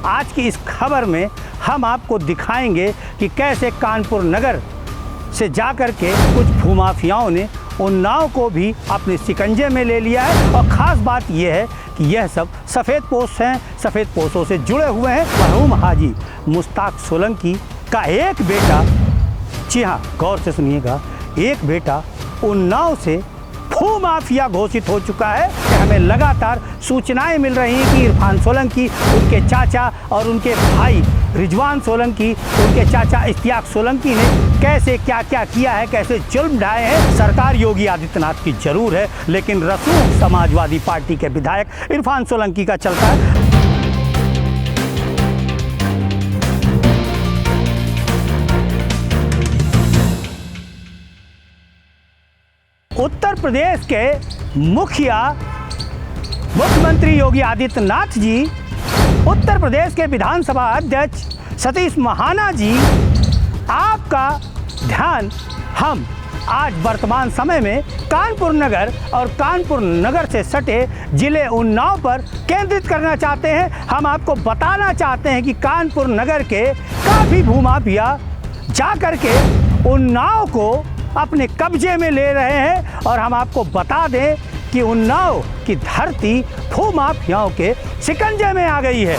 आज की इस खबर में हम आपको दिखाएंगे कि कैसे कानपुर नगर से जाकर के कुछ भूमाफियाओं ने उन्नाव को भी अपने शिकंजे में ले लिया है। और ख़ास बात यह है कि यह सब सफ़ेद पोश हैं, सफ़ेद पोशों से जुड़े हुए हैं। मरहूम हाजी मुश्ताक सोलंकी का एक बेटा, जी हाँ गौर से सुनिएगा, एक बेटा उन्नाव से भूमाफिया घोषित हो चुका है। कि हमें लगातार सूचनाएं मिल रही हैं कि इरफान सोलंकी, उनके चाचा और उनके भाई रिजवान सोलंकी, उनके चाचा इश्तियाक सोलंकी ने कैसे क्या क्या किया है, कैसे जुल्म ढाए हैं। सरकार योगी आदित्यनाथ की जरूर है, लेकिन रसूख समाजवादी पार्टी के विधायक इरफान सोलंकी का चलता है। उत्तर प्रदेश के मुख्यमंत्री योगी आदित्यनाथ जी, उत्तर प्रदेश के विधानसभा अध्यक्ष सतीश महाना जी, आपका ध्यान हम आज वर्तमान समय में कानपुर नगर और कानपुर नगर से सटे जिले उन्नाव पर केंद्रित करना चाहते हैं। हम आपको बताना चाहते हैं कि कानपुर नगर के काफ़ी भूमाफिया जा कर के उन्नाव को अपने कब्जे में ले रहे हैं। और हम आपको बता दें कि उन्नाव की धरती भूमाफियाओं के शिकंजे में आ गई है।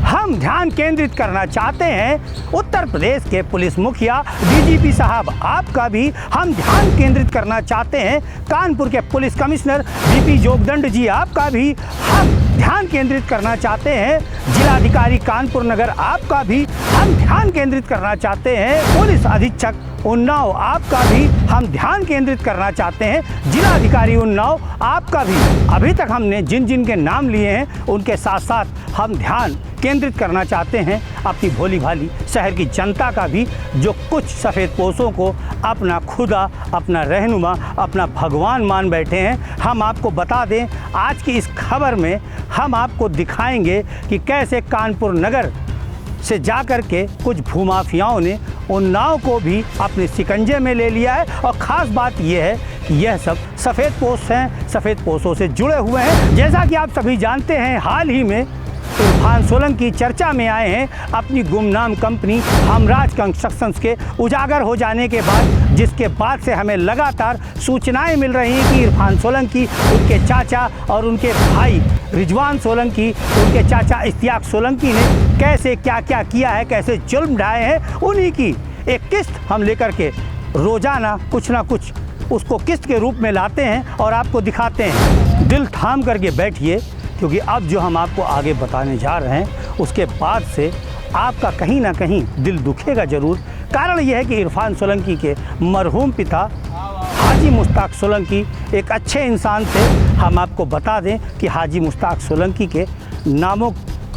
हम ध्यान केंद्रित करना चाहते हैं उत्तर प्रदेश के पुलिस मुखिया डीजीपी साहब आपका भी हम ध्यान केंद्रित करना चाहते हैं। कानपुर के पुलिस कमिश्नर बीपी जोगदंड जी आपका भी हम ध्यान केंद्रित करना चाहते हैं। जिलाधिकारी कानपुर नगर आपका भी हम ध्यान केंद्रित करना चाहते हैं। पुलिस अधीक्षक उन्नाव आपका भी हम ध्यान केंद्रित करना चाहते हैं। जिलाधिकारी उन्नाव आपका भी, अभी तक हमने जिन जिन के नाम लिए हैं उनके साथ साथ हम ध्यान केंद्रित करना चाहते हैं अपनी भोली भाली शहर की जनता का भी, जो कुछ सफ़ेद पोशों को अपना खुदा, अपना रहनुमा, अपना भगवान मान बैठे हैं। हम आपको बता दें, आज की इस खबर में हम आपको दिखाएंगे कि कैसे कानपुर नगर से जाकर के कुछ भूमाफियाओं ने उन्नाव को भी अपने शिकंजे में ले लिया है। और ख़ास बात यह है कि यह सब सफ़ेद पोश हैं, सफ़ेद पोशों से जुड़े हुए हैं। जैसा कि आप सभी जानते हैं, हाल ही में इरफान सोलंकी चर्चा में आए हैं अपनी गुमनाम कंपनी हमराज कंस्ट्रक्शंस के उजागर हो जाने के बाद, जिसके बाद से हमें लगातार सूचनाएं मिल रही हैं कि इरफान सोलंकी, उनके चाचा और उनके भाई रिजवान सोलंकी, उनके चाचा इश्तियाक सोलंकी ने कैसे क्या क्या किया है, कैसे जुल्म ढाए हैं। उन्हीं की एक किस्त हम लेकर के रोज़ाना कुछ ना कुछ उसको किस्त के रूप में लाते हैं और आपको दिखाते हैं। दिल थाम करके बैठिए, क्योंकि अब जो हम आपको आगे बताने जा रहे हैं उसके बाद से आपका कहीं ना कहीं दिल दुखेगा ज़रूर। कारण यह है कि इरफान सोलंकी के मरहूम पिता हाजी मुश्ताक सोलंकी एक अच्छे इंसान थे। हम आपको बता दें कि हाजी मुश्ताक सोलंकी के नामों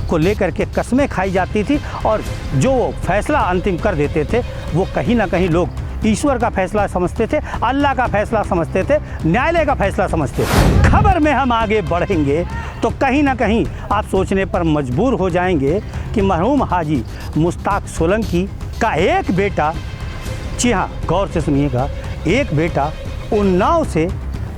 को लेकर के कस्में खाई जाती थी और जो वो फैसला अंतिम कर देते थे वो कहीं ना कहीं लोग ईश्वर का फैसला समझते थे, अल्लाह का फैसला समझते थे, न्यायालय का फैसला समझते थे। खबर में हम आगे बढ़ेंगे तो कहीं ना कहीं आप सोचने पर मजबूर हो जाएंगे कि मरहूम हाजी मुश्ताक सोलंकी का एक बेटा, जी हाँ गौर से सुनिएगा, एक बेटा उन्नाव से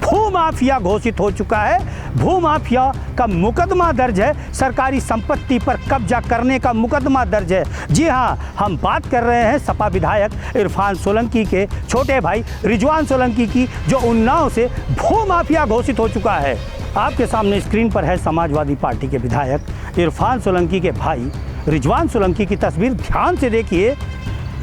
भूमाफिया घोषित हो चुका है। भूमाफिया का मुकदमा दर्ज है, सरकारी संपत्ति पर कब्जा करने का मुकदमा दर्ज है। जी हाँ, हम बात कर रहे हैं सपा विधायक इरफान सोलंकी के छोटे भाई रिजवान सोलंकी की, जो उन्नाव से भूमाफिया घोषित हो चुका है। आपके सामने स्क्रीन पर है समाजवादी पार्टी के विधायक इरफान सोलंकी के भाई रिजवान सोलंकी की तस्वीर। ध्यान से देखिए,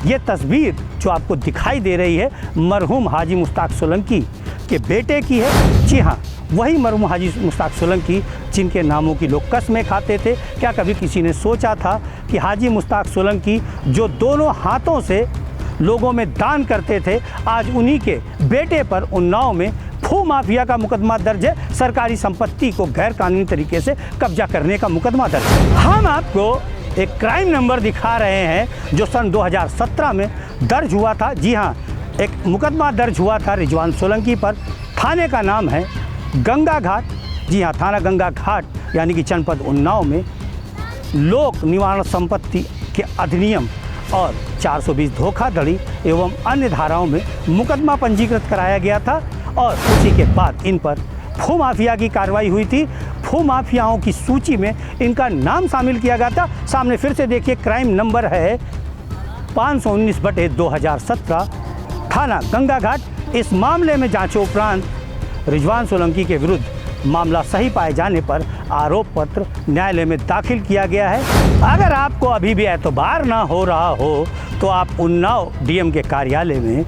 ये तस्वीर जो आपको दिखाई दे रही है मरहूम हाजी मुश्ताक सोलंकी के बेटे की है। जी हाँ, वही मरहूम हाजी मुश्ताक सोलंकी जिनके नामों की लोग कस्में खाते थे। क्या कभी किसी ने सोचा था कि हाजी मुश्ताक सोलंकी जो दोनों हाथों से लोगों में दान करते थे, आज उन्हीं के बेटे पर उन्नाव में भूमाफिया का मुकदमा दर्ज है, सरकारी संपत्ति को गैर कानूनी तरीके से कब्जा करने का मुकदमा दर्ज है। हम आपको एक क्राइम नंबर दिखा रहे हैं जो सन 2017 में दर्ज हुआ था। जी हाँ, एक मुकदमा दर्ज हुआ था रिजवान सोलंकी पर। थाने का नाम है गंगा घाट। जी हाँ, थाना गंगा घाट यानी कि जनपद उन्नाव में लोक निवारण संपत्ति के अधिनियम और 420 धोखाधड़ी एवं अन्य धाराओं में मुकदमा पंजीकृत कराया गया था। और उसी के बाद इन पर भूमाफिया की कार्रवाई हुई थी। भूमाफियाओं की सूची में इनका नाम शामिल किया गया था। सामने फिर से देखिए, क्राइम नंबर है 519/2017, थाना गंगा घाट। इस मामले में जांच उपरांत रिजवान सोलंकी के विरुद्ध मामला सही पाए जाने पर आरोप पत्र न्यायालय में दाखिल किया गया है। अगर आपको अभी भी एतबार ना हो रहा हो तो आप उन्नाव डीएम के कार्यालय में,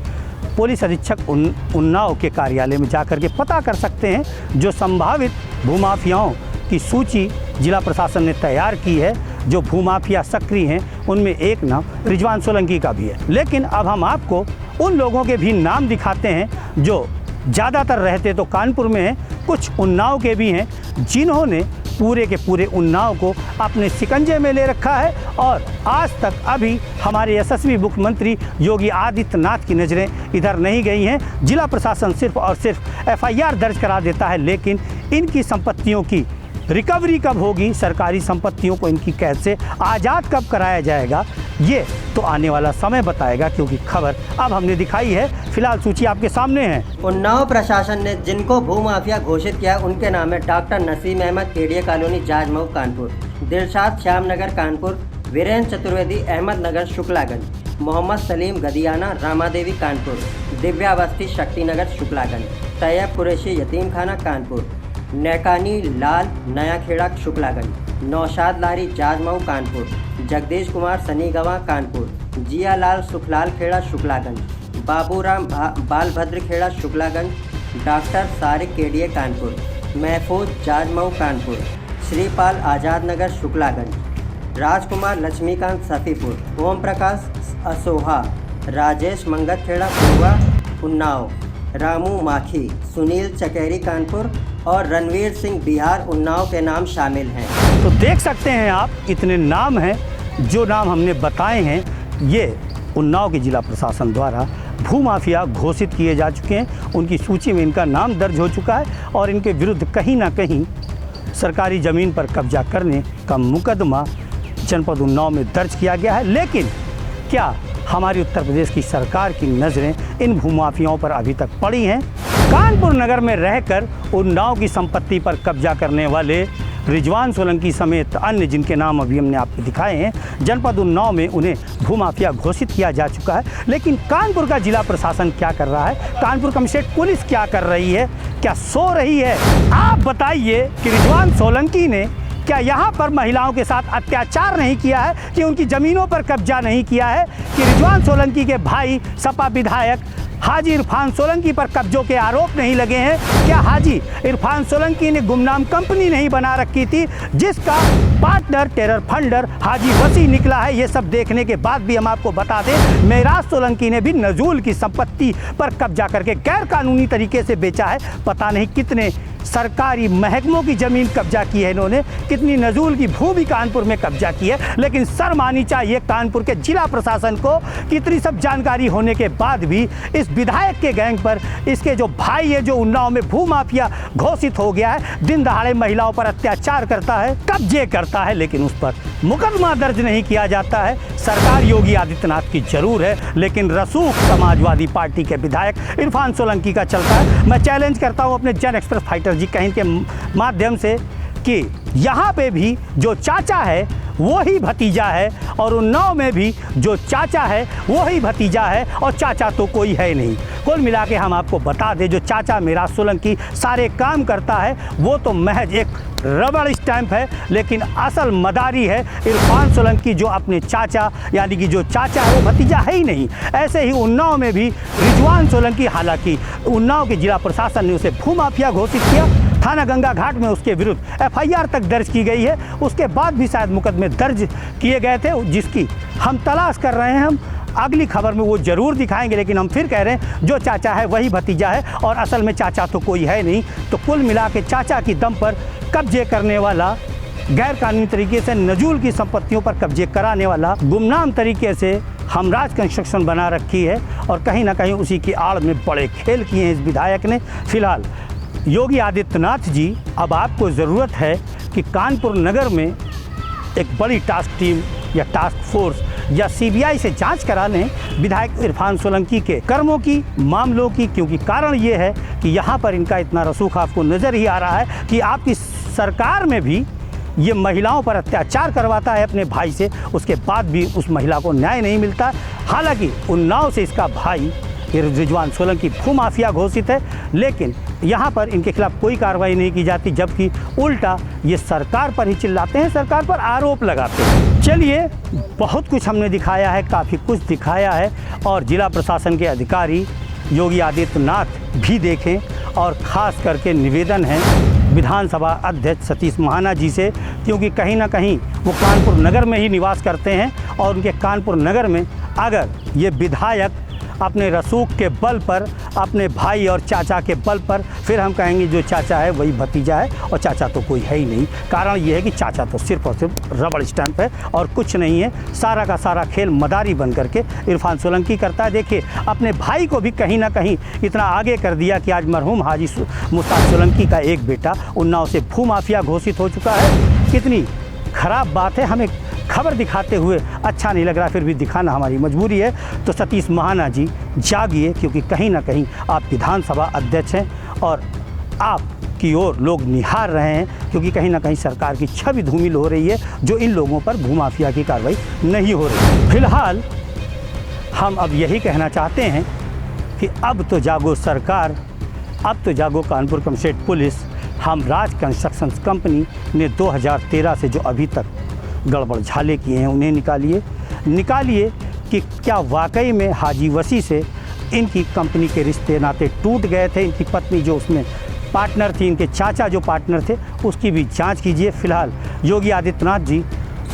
पुलिस अधीक्षक उन्नाव के कार्यालय में जाकर के पता कर सकते हैं। जो संभावित भूमाफियाओं की सूची जिला प्रशासन ने तैयार की है, जो भूमाफिया सक्रिय हैं, उनमें एक नाम रिजवान सोलंकी का भी है। लेकिन अब हम आपको उन लोगों के भी नाम दिखाते हैं जो ज़्यादातर रहते तो कानपुर में हैं, कुछ उन्नाव के भी हैं, जिन्होंने पूरे के पूरे उन्नाव को अपने शिकंजे में ले रखा है। और आज तक अभी हमारे यशस्वी मुख्यमंत्री योगी आदित्यनाथ की नज़रें इधर नहीं गई हैं। जिला प्रशासन सिर्फ और सिर्फ एफआईआर दर्ज करा देता है, लेकिन इनकी संपत्तियों की रिकवरी कब होगी, सरकारी संपत्तियों को इनकी कैद से आज़ाद कब कराया जाएगा, ये तो आने वाला समय बताएगा। क्योंकि खबर अब हमने दिखाई है, फिलहाल सूची आपके सामने है। उन्नाव प्रशासन ने जिनको भूमाफिया घोषित किया उनके नाम है डॉक्टर नसीम अहमद, केडिया कॉलोनी, जाजमऊ, कानपुर, दिलशाद श्यामनगर, कानपुर, वीरेंद्र चतुर्वेदी, अहमदनगर, शुक्लागंज, मोहम्मद सलीम गदियाना, रामादेवी, कानपुर, दिव्यावस्थी, शक्तिनगर, शुक्लागंज, तैयब कुरैशी, यतीम खाना, कानपुर, नैकानी लाल, नया खेड़ा, शुक्लागंज, नौशाद लारी, जाजमऊ, कानपुर, जगदीश कुमार सनीगवा, कानपुर, जियालाल सुखलाल खेड़ा, शुक्लागंज, बाबूराम बालभद्र खेड़ा, शुक्लागंज, डॉक्टर सारिक केडिया, कानपुर, महफूज जाजमऊ, कानपुर, श्रीपाल आज़ाद नगर, शुक्लागंज, राजकुमार लक्ष्मीकांत, सफ़ीपुर, ओम प्रकाश असोहा, राजेश मंगत खेड़ा, पूर्वा, उन्नाव, रामू माखी, सुनील चकेरी, कानपुर और रणवीर सिंह, बिहार, उन्नाव के नाम शामिल हैं। तो देख सकते हैं आप, इतने नाम हैं। जो नाम हमने बताए हैं ये उन्नाव के जिला प्रशासन द्वारा भूमाफिया घोषित किए जा चुके हैं। उनकी सूची में इनका नाम दर्ज हो चुका है और इनके विरुद्ध कहीं ना कहीं सरकारी ज़मीन पर कब्जा करने का मुकदमा जनपद उन्नाव में दर्ज किया गया है। लेकिन क्या हमारी उत्तर प्रदेश की सरकार की नज़रें इन भूमाफियाओं पर अभी तक पड़ी हैं? कानपुर नगर में रहकर उन्नाव की संपत्ति पर कब्जा करने वाले रिजवान सोलंकी समेत अन्य जिनके नाम अभी हमने आपको दिखाए हैं, जनपद उन्नाव में उन्हें भूमाफिया घोषित किया जा चुका है। लेकिन कानपुर का जिला प्रशासन क्या कर रहा है, कानपुर कमिश्नरेट पुलिस क्या कर रही है, क्या सो रही है? आप बताइए कि रिजवान सोलंकी ने क्या यहाँ पर महिलाओं के साथ अत्याचार नहीं किया है, कि उनकी ज़मीनों पर कब्जा नहीं किया है, कि रिजवान सोलंकी के भाई सपा विधायक हाजी इरफान सोलंकी पर कब्जों के आरोप नहीं लगे हैं? क्या हाजी इरफान सोलंकी ने गुमनाम कंपनी नहीं बना रखी थी जिसका पार्टनर टेरर फंडर हाजी वसी निकला है? ये सब देखने के बाद भी हम आपको बता दें, मेराज सोलंकी ने भी नजूल की संपत्ति पर कब्जा करके गैर कानूनी तरीके से बेचा है। पता नहीं कितने सरकारी महकमों की ज़मीन कब्जा की है इन्होंने, कितनी नजूल की भूमि कानपुर में कब्जा की है। लेकिन शर्म आनी चाहिए कानपुर के जिला प्रशासन को, कितनी सब जानकारी होने के बाद भी इस विधायक के गैंग पर इसके जो भाई है, जो उन्नाव में भूमाफिया घोषित हो गया है, दिन दहाड़े महिलाओं पर अत्याचार करता है, कब्जे करता है, लेकिन उस पर मुकदमा दर्ज नहीं किया जाता है। सरकार योगी आदित्यनाथ की जरूर है, लेकिन रसूख समाजवादी पार्टी के विधायक इरफान सोलंकी का चलता है। मैं चैलेंज करता हूं अपने जन एक्सप्रेस फाइटर जी कहीं के माध्यम से कि यहाँ पे भी जो चाचा है वो ही भतीजा है, और उन्नाव में भी जो चाचा है वो ही भतीजा है, और चाचा तो कोई है नहीं। कुल मिला के हम आपको बता दें, जो चाचा मेराज सोलंकी सारे काम करता है वो तो महज एक रबड़ स्टैंप है, लेकिन असल मदारी है इरफान सोलंकी, जो अपने चाचा यानी कि जो चाचा है वो भतीजा है ही नहीं। ऐसे ही उन्नाव में भी रिजवान सोलंकी, हालांकि उन्नाव के जिला प्रशासन ने उसे भूमाफिया घोषित किया, थाना गंगा घाट में उसके विरुद्ध एफआईआर तक दर्ज की गई है, उसके बाद भी शायद मुकदमे दर्ज किए गए थे, जिसकी हम तलाश कर रहे हैं। हम अगली खबर में वो ज़रूर दिखाएंगे, लेकिन हम फिर कह रहे हैं जो चाचा है वही भतीजा है, और असल में चाचा तो कोई है नहीं। तो कुल मिला के चाचा की दम पर कब्जे करने वाला, गैर कानूनी तरीके से नजूल की संपत्तियों पर कब्जे कराने वाला, गुमनाम तरीके से हमराज कंस्ट्रक्शन बना रखी है, और कहीं ना कहीं उसी की आड़ में बड़े खेल किए हैं इस विधायक ने। फिलहाल योगी आदित्यनाथ जी, अब आपको ज़रूरत है कि कानपुर नगर में एक बड़ी टास्क टीम या टास्क फोर्स या सीबीआई से जांच करा लें विधायक इरफान सोलंकी के कर्मों की, मामलों की, क्योंकि कारण ये है कि यहाँ पर इनका इतना रसूख आपको नज़र ही आ रहा है कि आपकी सरकार में भी ये महिलाओं पर अत्याचार करवाता है अपने भाई से, उसके बाद भी उस महिला को न्याय नहीं मिलता। हालांकि उन्नाव से इसका भाई रिजवान सोलंकी भूमाफिया घोषित है, लेकिन यहाँ पर इनके खिलाफ कोई कार्रवाई नहीं की जाती, जबकि उल्टा ये सरकार पर ही चिल्लाते हैं, सरकार पर आरोप लगाते हैं। चलिए, बहुत कुछ हमने दिखाया है, काफ़ी कुछ दिखाया है, और जिला प्रशासन के अधिकारी योगी आदित्यनाथ भी देखें। और ख़ास करके निवेदन है विधानसभा अध्यक्ष सतीश महाना जी से, क्योंकि कहीं ना कहीं वो कानपुर नगर में ही निवास करते हैं, और उनके कानपुर नगर में अगर ये विधायक अपने रसूख के बल पर, अपने भाई और चाचा के बल पर, फिर हम कहेंगे जो चाचा है वही भतीजा है, और चाचा तो कोई है ही नहीं। कारण ये है कि चाचा तो सिर्फ और सिर्फ रबड़ स्टैंप है और कुछ नहीं है। सारा का सारा खेल मदारी बन करके इरफान सोलंकी करता है। देखिए, अपने भाई को भी कहीं ना कहीं इतना आगे कर दिया कि आज मरहूम हाजी मुश्ताक सोलंकी का एक बेटा उन्नाव से भूमाफिया घोषित हो चुका है। कितनी खराब बात है। हमें खबर दिखाते हुए अच्छा नहीं लग रहा, फिर भी दिखाना हमारी मजबूरी है। तो सतीश महाना जी जागिए, क्योंकि कहीं ना कहीं आप विधानसभा अध्यक्ष हैं और आपकी ओर लोग निहार रहे हैं, क्योंकि कहीं ना कहीं सरकार की छवि धूमिल हो रही है, जो इन लोगों पर भूमाफिया की कार्रवाई नहीं हो रही। फिलहाल हम अब यही कहना चाहते हैं कि अब तो जागो सरकार, अब तो जागो कानपुर कमिश्नरेट पुलिस। हम राज कंस्ट्रक्शन कंपनी ने 2013 से जो अभी तक गड़बड़ झाले किए हैं उन्हें निकालिए कि क्या वाकई में हाजी वसी से इनकी कंपनी के रिश्ते नाते टूट गए थे। इनकी पत्नी जो उसमें पार्टनर थी, इनके चाचा जो पार्टनर थे, उसकी भी जांच कीजिए। फिलहाल योगी आदित्यनाथ जी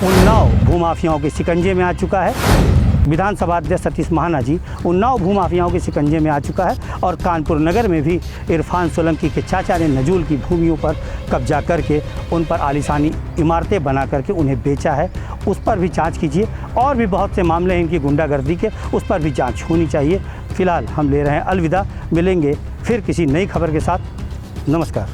उन्नाव भूमाफियाओं के शिकंजे में आ चुका है। विधानसभा अध्यक्ष सतीश महाना जी उन्नाव भूमाफियाओं के शिकंजे में आ चुका है, और कानपुर नगर में भी इरफान सोलंकी के चाचा ने नजूल की भूमियों पर कब्जा करके उन पर आलीशानी इमारतें बना करके उन्हें बेचा है। उस पर भी जांच कीजिए, और भी बहुत से मामले हैं इनकी गुंडागर्दी के, उस पर भी जांच होनी चाहिए। फिलहाल हम ले रहे हैं अलविदा, मिलेंगे फिर किसी नई खबर के साथ। नमस्कार।